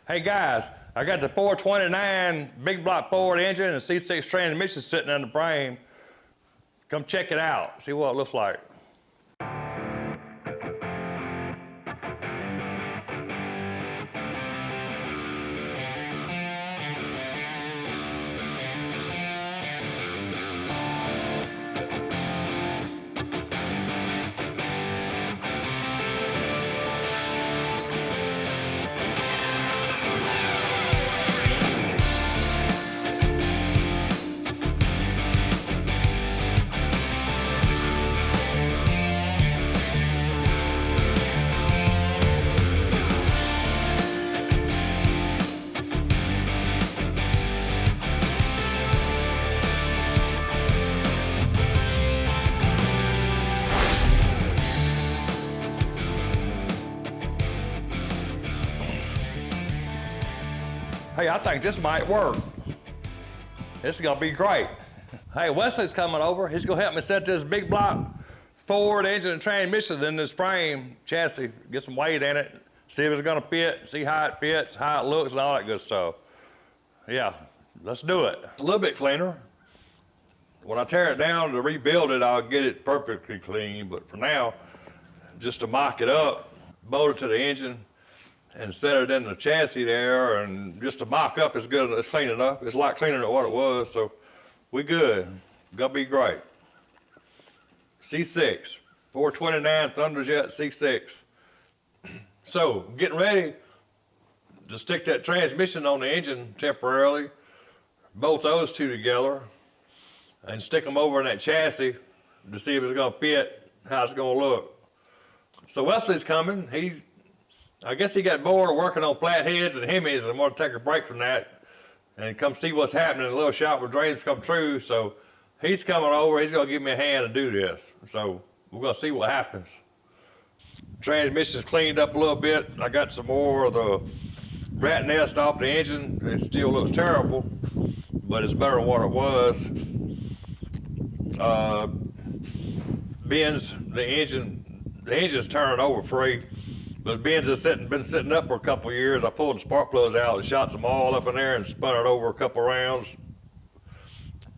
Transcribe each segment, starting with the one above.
Hey guys, I got the 429 big block Ford engine and C6 transmission sitting in the frame. Come check it out, see what it looks like. Hey, I think this might work. This is gonna be great. Hey, Wesley's coming over. He's gonna help me set this big block Ford engine and transmission in this frame chassis, get some weight in it, see if it's gonna fit, see how it fits, how it looks, and all that good stuff. Yeah, let's do it. It's a little bit cleaner. When I tear it down to rebuild it, I'll get it perfectly clean, but for now, just to mock it up, bolt it to the engine, and set it in the chassis there, and just to mock up is good, it's clean enough. It's a lot cleaner than what it was, so we good. Gonna be great. C6, 429 Thunderjet C6. So, getting ready to stick that transmission on the engine temporarily, bolt those two together, and stick them over in that chassis to see if it's gonna fit, how it's gonna look. So Wesley's coming. I guess he got bored working on flatheads and Hemis and want to take a break from that and come see what's happening in a little shop where dreams come true. So he's coming over, he's gonna give me a hand to do this. So we're gonna see what happens. Transmission's cleaned up a little bit. I got some more of the rat nest off the engine. It still looks terrible, but it's better than what it was. Bends, the engine's turned over free. Those bins have been sitting up for a couple of years. I pulled the spark plugs out and shot some oil up in there and spun it over a couple of rounds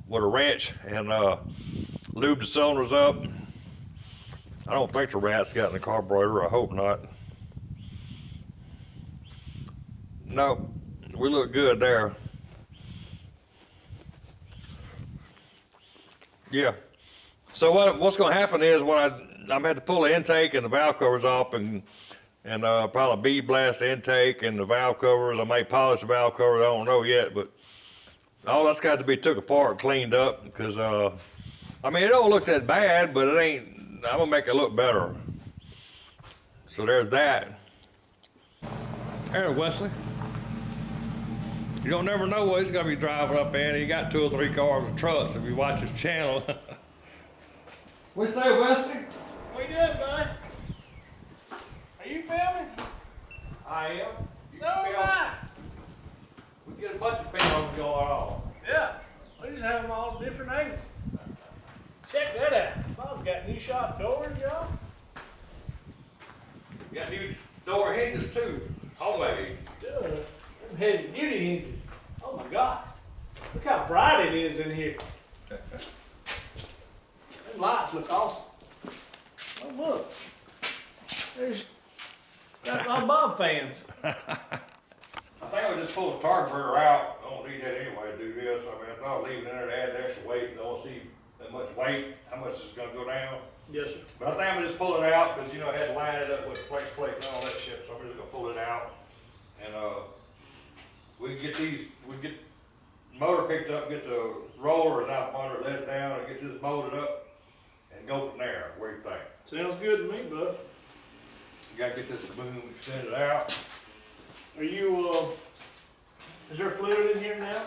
with a wrench and lubed the cylinders up. I don't think the rats got in the carburetor. I hope not. No, we look good there. Yeah. So what's going to happen is when I'm going to have to pull the intake and the valve covers off and probably bead blast the intake and the valve covers. I may polish the valve covers, I don't know yet, but all that's got to be took apart, cleaned up, because, I mean, it don't look that bad, but it ain't, I'm gonna make it look better. So there's that. There's Wesley. You don't never know what he's gonna be driving up in. He got 2 or 3 cars and trucks if you watch his channel. What you say, Wesley? What you doing, bud? Are you filming? I am. So am I. We get a bunch of films going on. Yeah. We just have them all different angles. Check that out. Bob's got new shop doors, y'all. We got new door hinges too. Homemade. Them heavy duty hinges. Oh my God. Look how bright it is in here. Them lights look awesome. Oh look. There's got my Bob fans. I think we just pulled the carburetor out. I don't need that anyway to do this. I mean, I thought leaving it in there to add the extra weight. I don't see that much weight, how much is gonna go down. Yes, sir. But I think I'm gonna just pull it out because, you know, I had to line it up with flex plate and all that shit. So I'm just gonna pull it out. And we can get the motor picked up, get the rollers out from under, let it down, and get this bolted up and go from there. What do you think? Sounds good to me, bud. You gotta get this boom extended out. Are you, is there fluid in here now?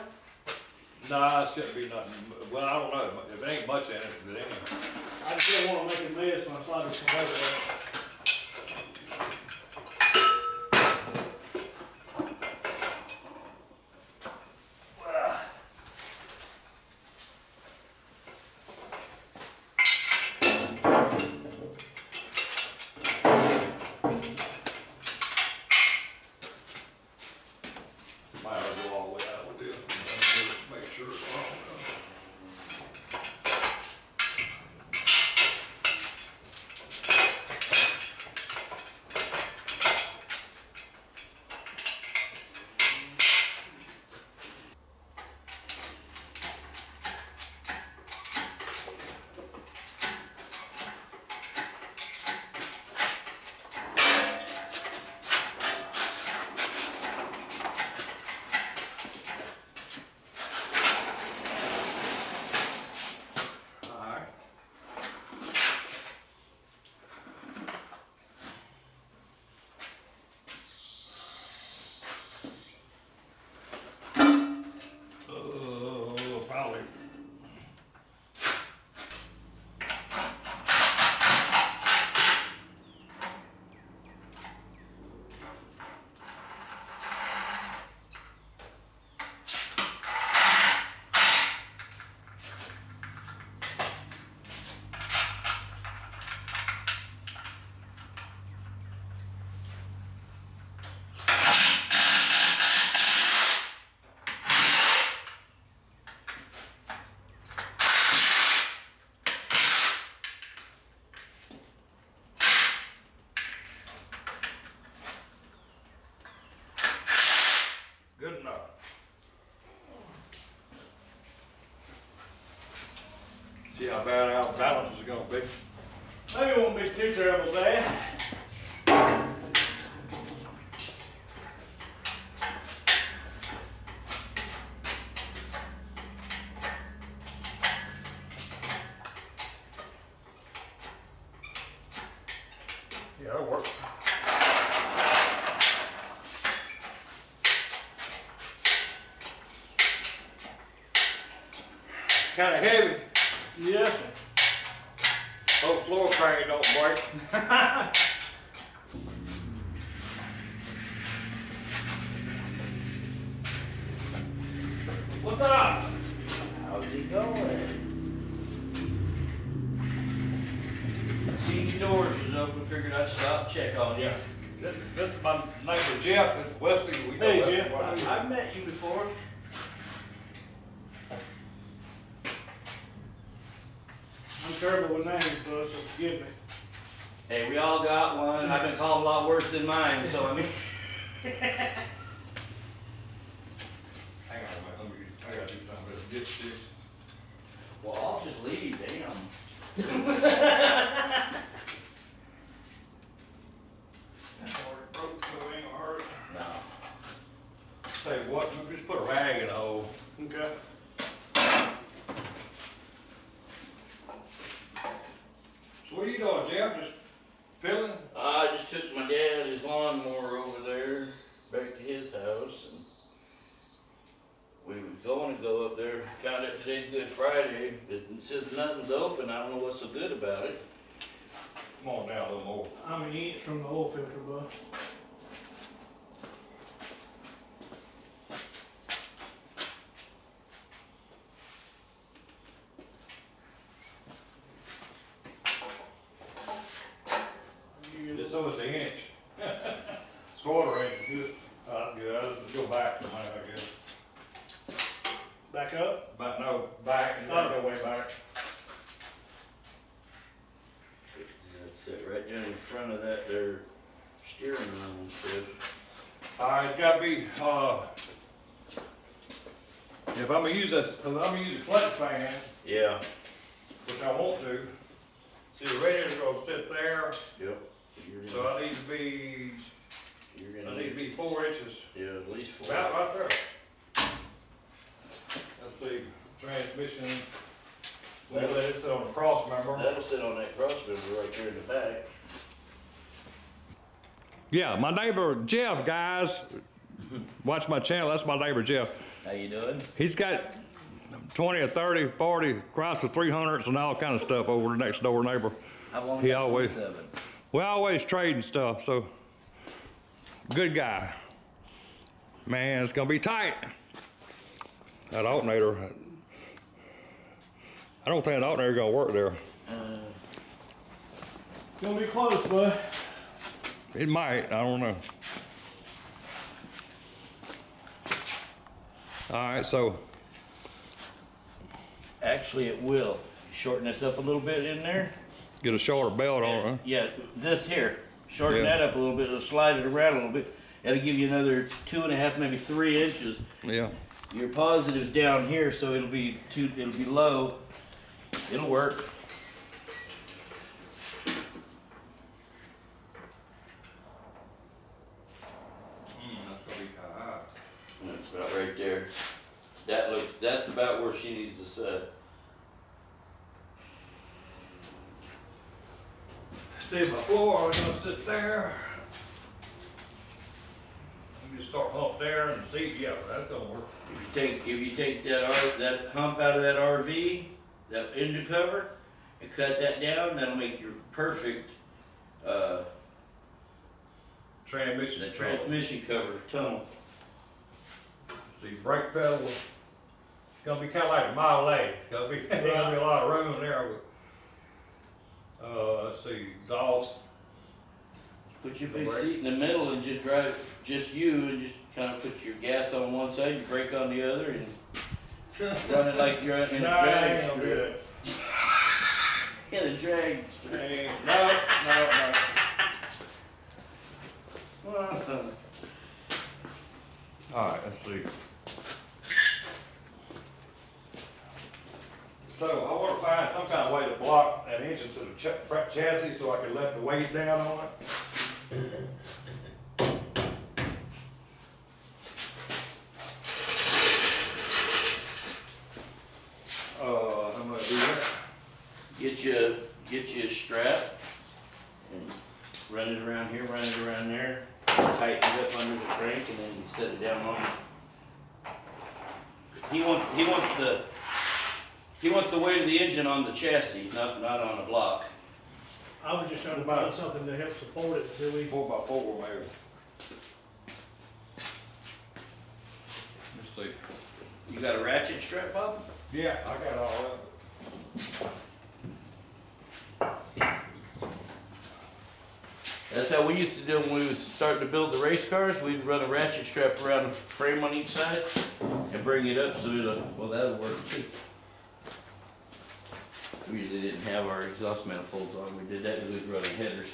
Nah, it shouldn't be nothing. Well, I don't know. If there ain't much in it, but anyway. I just don't want to make a mess when I slide this conveyor out. Good enough. See how bad our balance is gonna be. Maybe it won't be too terrible bad. Yeah, that'll work. Kind of heavy. Yes, sir. Hope floor crane don't break. What's up? How's it going? Seen your doors was open, figured I'd stop, check on you. This is my neighbor Jeff. This is Wesley. We know Hey, Wesley Jeff. quite good. I've met you before. I'm terrible with names, bud, so forgive me. Hey, we all got one. I've been called a lot worse than mine, so I mean. Hang on a minute. I gotta do something with this. Well, I'll just leave, damn. That's already broke, so it ain't gonna hurt. No. Say what? We just put a rag in the hole. Okay. So what are you doing, Jeff? Just filling? I just took my dad his lawnmower over there, back to his house, and we were going to go up there. Found out today's Good Friday. It says nothing's open. I don't know what's so good about it. Come on down a little more. I'm an inch from the oil filter, bud. Just so it's an inch. Quarter inch is good. Oh, that's good. I'll just go back somehow, I guess. Back up. But no, back and then go way back. Sit right down in front of that there steering wheel and stuff. All right, it's gotta be, if I'm gonna use this, if I'm gonna use a clutch fan, Yeah. which I want to, see the radiator's gonna sit there, Yep. You're gonna, so I need to be, you're I gonna need to be 4 inches. yeah, at least 4. About right there. Let's see, transmission, we'll let it sit on the cross member. That'll sit on that cross member right there in the back. Yeah, my neighbor Jeff, guys, watch my channel, that's my neighbor Jeff. How you doing? He's got 20 or 30, 40 Chrysler 300s and all kind of stuff over the next door neighbor. I've only He got always- 27. We always trading stuff, so good guy. Man, it's gonna be tight. That alternator, I don't think that alternator gonna work there. It's gonna be close, bud. It might, I don't know. All right, so Actually, it will. Shorten this up a little bit in there. get a shorter belt on it, huh? Yeah, this here. Shorten Yeah. that up a little bit. It'll slide it around a little bit. That'll give you another 2.5, maybe 3 inches. Yeah. Your positive's down here, so it'll be low. It'll work. That's gonna be kinda high. That's about right there. That's about where she needs to sit. See, my floor, I'm gonna sit there. You just start up there and see, yeah, that's gonna work. If you take that hump out of that RV, that engine cover, and cut that down, that'll make your perfect Transmission. the transmission cover tunnel. See, brake pedal, it's gonna be kinda like a Model A. It's gonna be, there's gonna be a lot of room there with, let's see, exhaust. Put your big seat in the middle and just drive, just you, and just kind of put your gas on one side, your brake on the other, and run it like you're in a No, I drag ain't gonna do strip. that. In a drag No. strip. All right, let's see. So I want to find some kind of way to block that engine to the front chassis so I can let the weight down on it. How much do that? Get you a strap and run it around here, run it around there, tighten it up under the crank, and then you set it down on. He wants the weight of the engine on the chassis, not on a block. I was just trying to find something to help support it until we. 4x4 maybe. Let's see. You got a ratchet strap, Bob? Yeah, I got all of it. That's how we used to do when we was starting to build the race cars. We'd run a ratchet strap around a frame on each side and bring it up so well, that'll work too. We usually didn't have our exhaust manifolds on. We did that because we was running headers.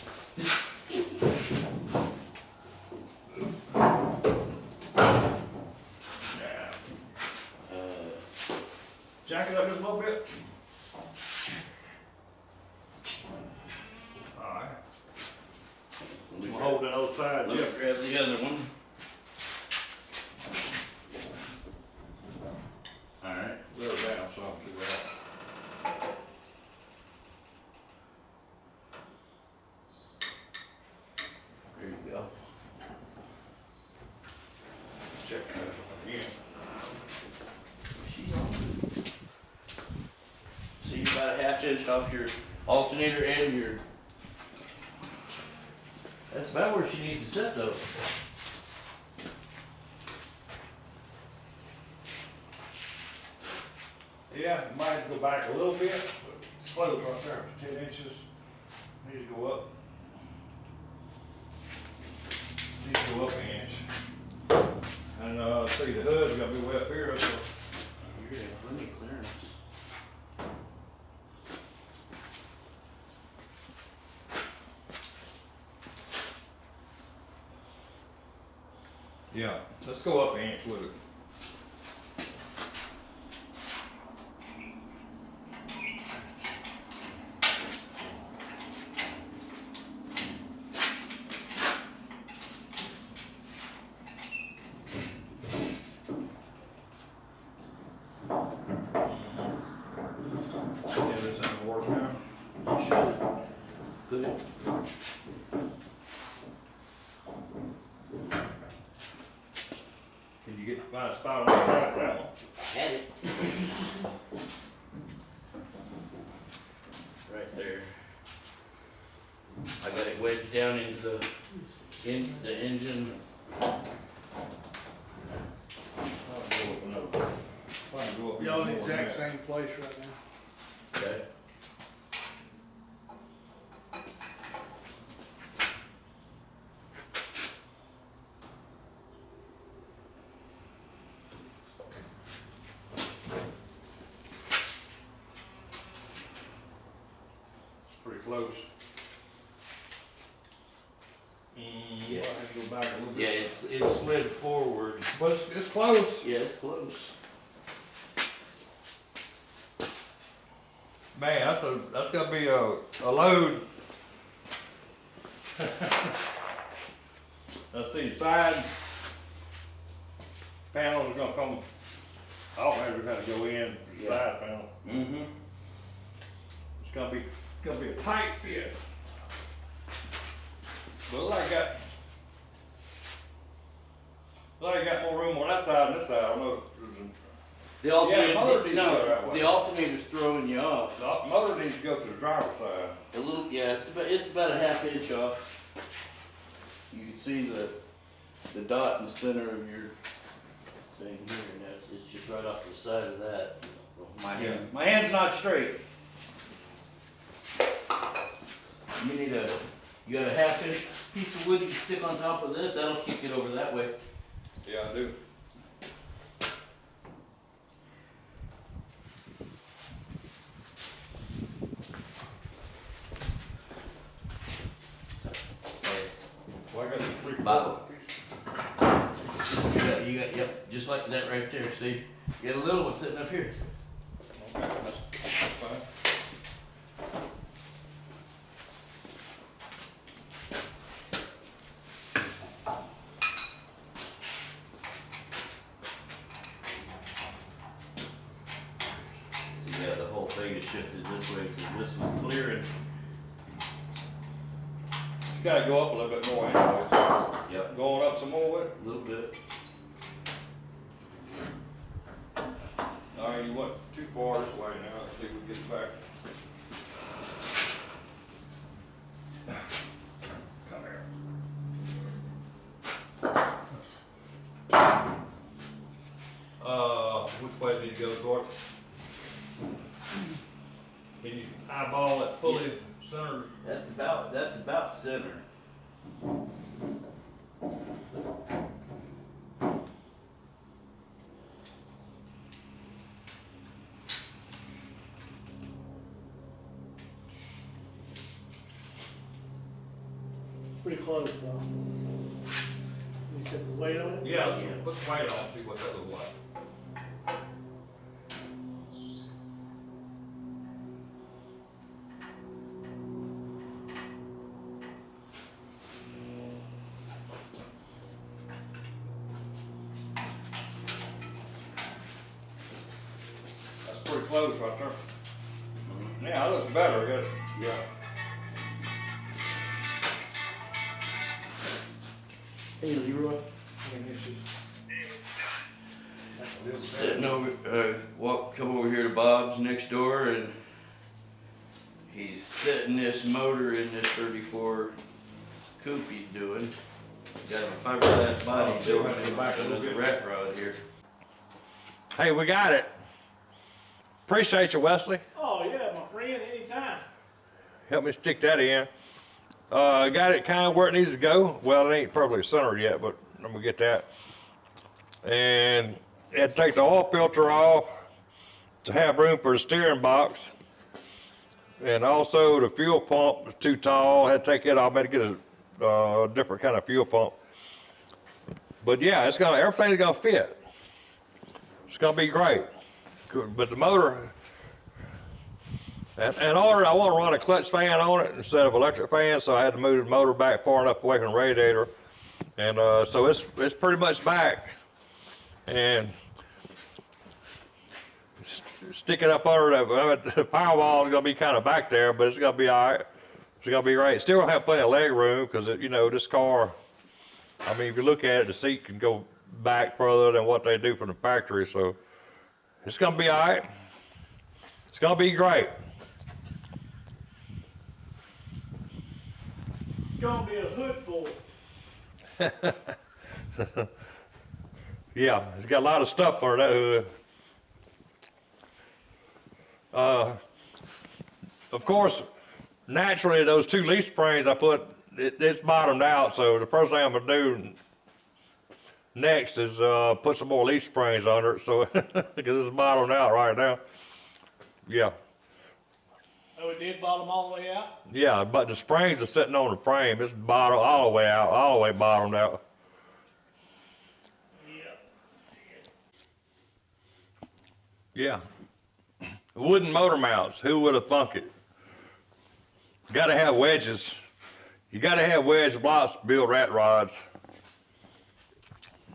Jack it up just a little bit. Alright. We We'll hold that other side, Let me Jeff. grab the other one. Alright. Let her down some to that. There you go. Check that again. She's on. So you're about a ½ inch off your alternator and your. That's about where she needs to sit though. Yeah, might go back a little bit, but it's close right there, 10 inches. Needs to go up. Needs to go up an inch. And see the hood's gonna be way up here, so You're gonna have plenty of clearance. yeah, let's go up an inch with it. Yeah, this ain't work now. You should. Good. Can you find a spot on the side of that one? Had it. Right there. I got it wedged down into the engine. Y'all in the exact same place right now. Okay. Pretty close. Yeah. I have to go back a little bit. Yeah, it's slid forward. But it's close. Yeah, it's close. Man, that's gonna be a load. Let's see, side panels are gonna come. I don't know, we're gonna go in the side panel. Mm-hmm. It's gonna be a tight fit. But look like I got more room on that side than this side. I don't know. The alternator, Yeah, motor needs to go that way. the alternator's throwing you off. The motor needs to go to the driver's side. A little, yeah, it's about a ½ inch off. You can see the dot in the center of your thing here, and it's just right off the side of that. My hand's not straight. You got a ½ inch piece of wood you can stick on top of this, that'll kick it over that way. Yeah, I do. Well, I got the 3/4 Bob. piece. You got you got, yep, just like that right there, see? You got a little one sitting up here. Okay, that's fine. See, yeah, the whole thing is shifted this way, because this was clearing. It's gotta go up a little bit more anyways. Yep, Going up some more with it? a little bit. All right, you went too far this way now. Let's see if we can get back. Come here. Which way did you go, George? Can you eyeball that pulley center? That's about center. Pretty close, bro. You said the weight on it? Yeah, let's wait on and see what that looks like. That's pretty close right there. Yeah, that looks better, good. Yeah. Hey, Leroy. Sitting over, come over here to Bob's next door, and he's setting this motor in this 34 coupe he's doing. Got a fiberglass body built into the rat rod here. Hey, we got it. Appreciate you, Wesley. Oh, yeah, my friend, anytime. Help me stick that in. Got it kind of where it needs to go. Well, it ain't perfectly centered yet, but I'm gonna get that. And had to take the oil filter off to have room for the steering box. And also the fuel pump was too tall. Had to take it off. Had to get a different kind of fuel pump. But yeah, everything's gonna fit. It's gonna be great. But the motor, in order, I want to run a clutch fan on it instead of electric fan, so I had to move the motor back far enough away from the radiator. And so it's pretty much back. And sticking up under the power wall is going to be kind of back there, but it's going to be all right. It's going to be great. Still have plenty of leg room because, you know, this car, I mean, if you look at it, the seat can go back further than what they do from the factory. So it's going to be all right. It's going to be great. It's gonna be a hood full. Yeah, it's got a lot of stuff under that hood. Of course, naturally, those two leaf springs I put, it's bottomed out. So the first thing I'm gonna do next is put some more leaf springs under it, so because it's bottomed out right now. Yeah, Oh, it did bottom all the way out? yeah, but the springs are sitting on the frame. It's bottom all the way out, all the way bottomed out. Yeah. Yeah. Wooden motor mounts, who would have thunk it? Gotta have wedges. You gotta have wedge blocks to build rat rods.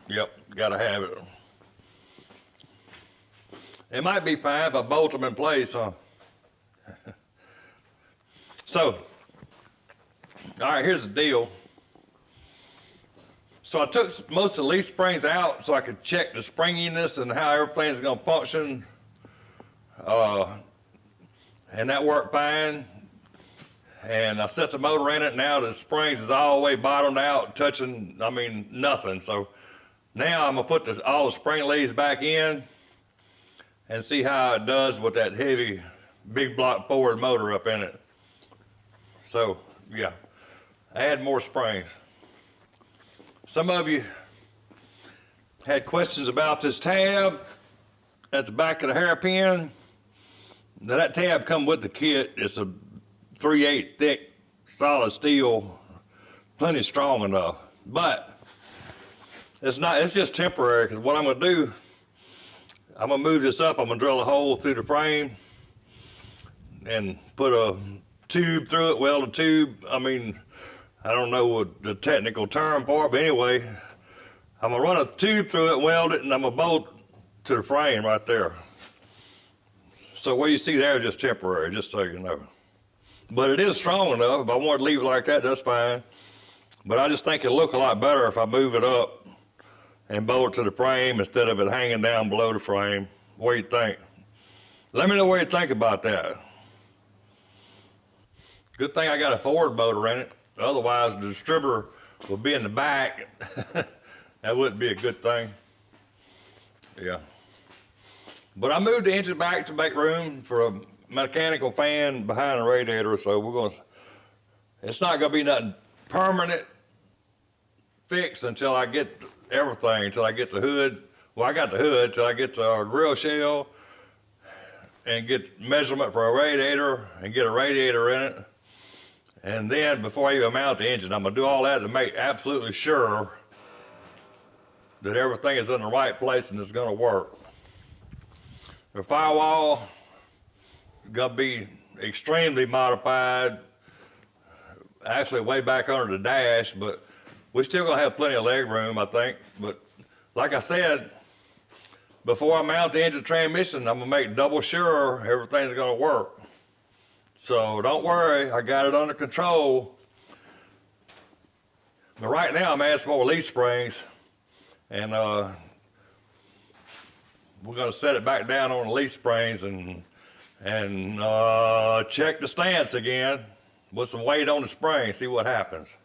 Yep, gotta have it. It might be fine if I bolt them in place, huh? So, all right, here's the deal. So I took most of the leaf springs out so I could check the springiness and how everything's gonna function. And that worked fine. And I set the motor in it. Now the springs is all the way bottomed out, touching, I mean, nothing. So now I'm gonna put all the spring leads back in and see how it does with that heavy, big block Ford motor up in it. So, yeah, add more springs. Some of you had questions about this tab at the back of the hairpin. Now that tab come with the kit. It's a 3/8 thick solid steel, plenty strong enough. But It's just temporary, because what I'm gonna do, I'm gonna move this up, I'm gonna drill a hole through the frame and put a tube through it, weld a tube. I mean, I don't know what the technical term for it, but anyway, I'm gonna run a tube through it, weld it, and I'm gonna bolt to the frame right there. So what you see there is just temporary, just so you know. But it is strong enough. If I want to leave it like that, that's fine. But I just think it'll look a lot better if I move it up and bolt it to the frame instead of it hanging down below the frame. What do you think? Let me know what you think about that. Good thing I got a forward motor in it. Otherwise, the distributor would be in the back. That wouldn't be a good thing. Yeah. But I moved the engine back to make room for a mechanical fan behind the radiator, so it's not gonna be nothing permanent fixed until I get everything, until I get the hood. Well, I got the hood, till I get the grill shell and get measurement for a radiator and get a radiator in it. And then before I even mount the engine, I'm gonna do all that to make absolutely sure that everything is in the right place and it's gonna work. The firewall is gonna be extremely modified, actually way back under the dash, but we're still gonna have plenty of leg room, I think. But like I said, before I mount the engine transmission, I'm gonna make double sure everything's gonna work. So don't worry, I got it under control. But right now I'm adding some more leaf springs, and we're gonna set it back down on the leaf springs and check the stance again with some weight on the spring, see what happens.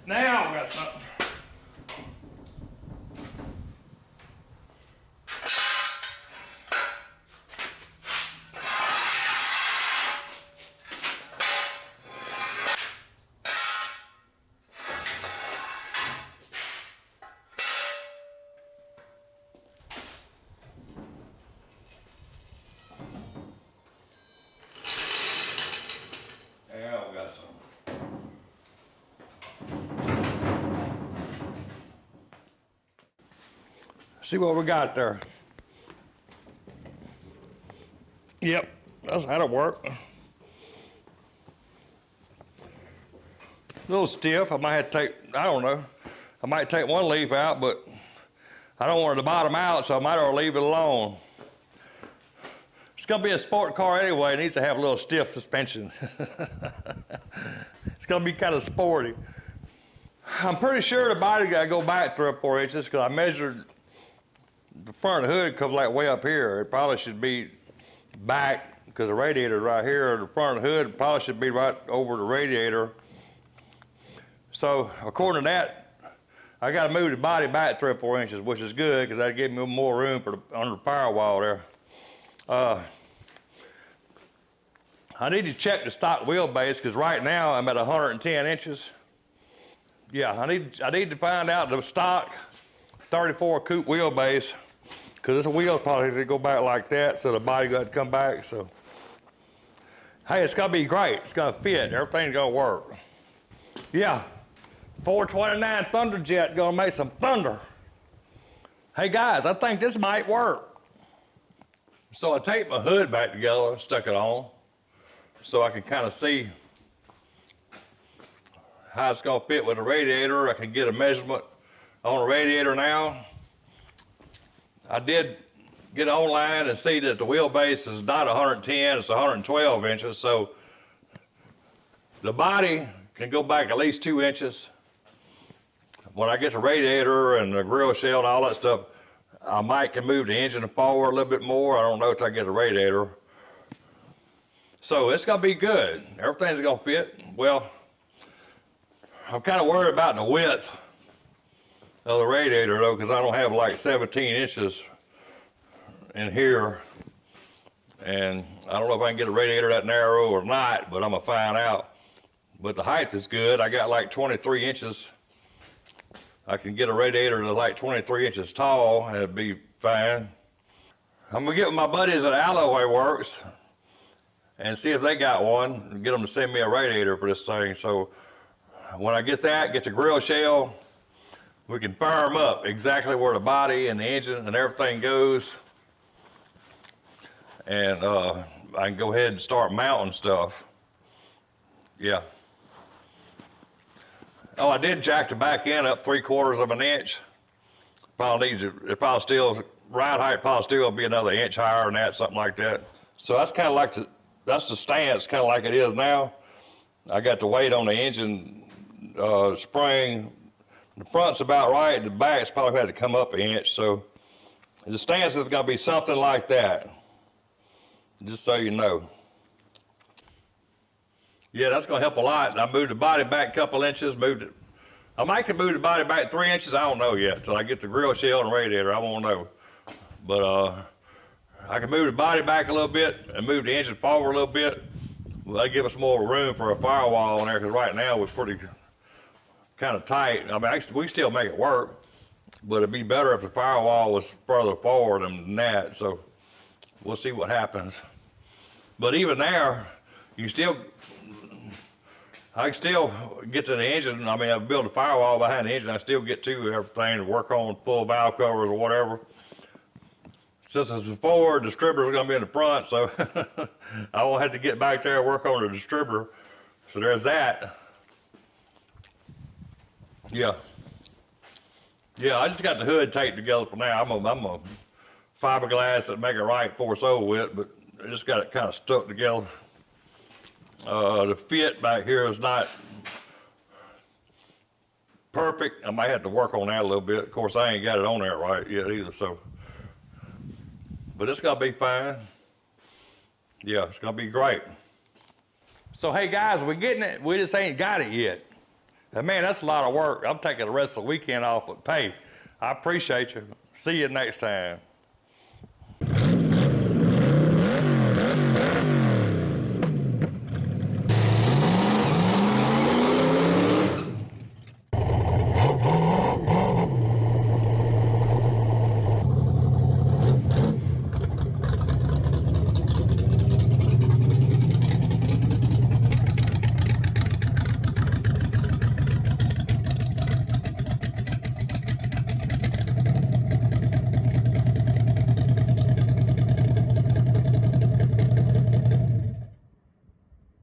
Now I got something. Now I got something. See what we got there. Yep, that'll work. A little stiff. I might have to take, I don't know. I might take one leaf out, but I don't want it to bottom out, so I might as well leave it alone. It's gonna be a sport car anyway. It needs to have a little stiff suspension. It's gonna be kind of sporty. I'm pretty sure the body gotta go back 3 or 4 inches because I measured the front of the hood comes like way up here. It probably should be back because the radiator right here. The front of the hood probably should be right over the radiator. So according to that, I got to move the body back 3 or 4 inches, which is good because that give me more room for under the firewall there. I need to check the stock wheelbase because right now I'm at 110 inches. Yeah, I need to find out the stock 34 coupe wheelbase because this wheel's probably going to go back like that, so the body got to come back. So, hey, it's going to be great. It's going to fit. Everything's going to work. Yeah, 429 Thunderjet going to make some thunder. Hey guys, I think this might work. So I taped my hood back together, stuck it on, so I can kind of see how it's gonna fit with the radiator. I can get a measurement on the radiator now. I did get online and see that the wheelbase is not 110, it's 112 inches, so the body can go back at least 2 inches. When I get the radiator and the grill shell and all that stuff, I might can move the engine forward a little bit more. I don't know until I get the radiator. So it's gonna be good. Everything's gonna fit. Well, I'm kind of worried about the width of the radiator though, because I don't have like 17 inches in here. And I don't know if I can get a radiator that narrow or not, but I'm gonna find out. But the height is good. I got like 23 inches. I can get a radiator that's like 23 inches tall and it'd be fine. I'm gonna get with my buddies at Alloway Works and see if they got one and get them to send me a radiator for this thing. So when I get that, get the grill shell, we can firm up exactly where the body and the engine and everything goes. And I can go ahead and start mounting stuff. Yeah. Oh, I did jack the back end up 3/4 of an inch. Probably needs it probably still, ride height probably still will be another inch higher than that, something like that. So that's kind of like that's the stance, kind of like it is now. I got the weight on the engine spring. The front's about right, the back's probably had to come up an inch. So the stance is gonna be something like that, just so you know. Yeah, that's gonna help a lot. I moved the body back a couple inches, moved it. I might can move the body back 3 inches, I don't know yet. Till I get the grill shell and radiator, I won't know. But I can move the body back a little bit and move the engine forward a little bit. Well, that give us more room for a firewall in there, because right now we're pretty kind of tight. I mean, we still make it work, but it'd be better if the firewall was further forward than that. So we'll see what happens. But even there, I can still get to the engine. I mean, I built a firewall behind the engine. I still get to everything to work on, full valve covers or whatever. Since it's a forward, the distributor's gonna be in the front, so I won't have to get back there and work on the distributor. So there's that. Yeah. Yeah, I just got the hood taped together for now. I'm a fiberglass that make it right before it's over with, but I just got it kind of stuck together. The fit back here is not perfect. I might have to work on that a little bit. Of course, I ain't got it on there right yet either, so. But it's gonna be fine. Yeah, it's gonna be great. So hey guys, we're getting it. We just ain't got it yet. And man, that's a lot of work. I'm taking the rest of the weekend off with pay. I appreciate you. See you next time.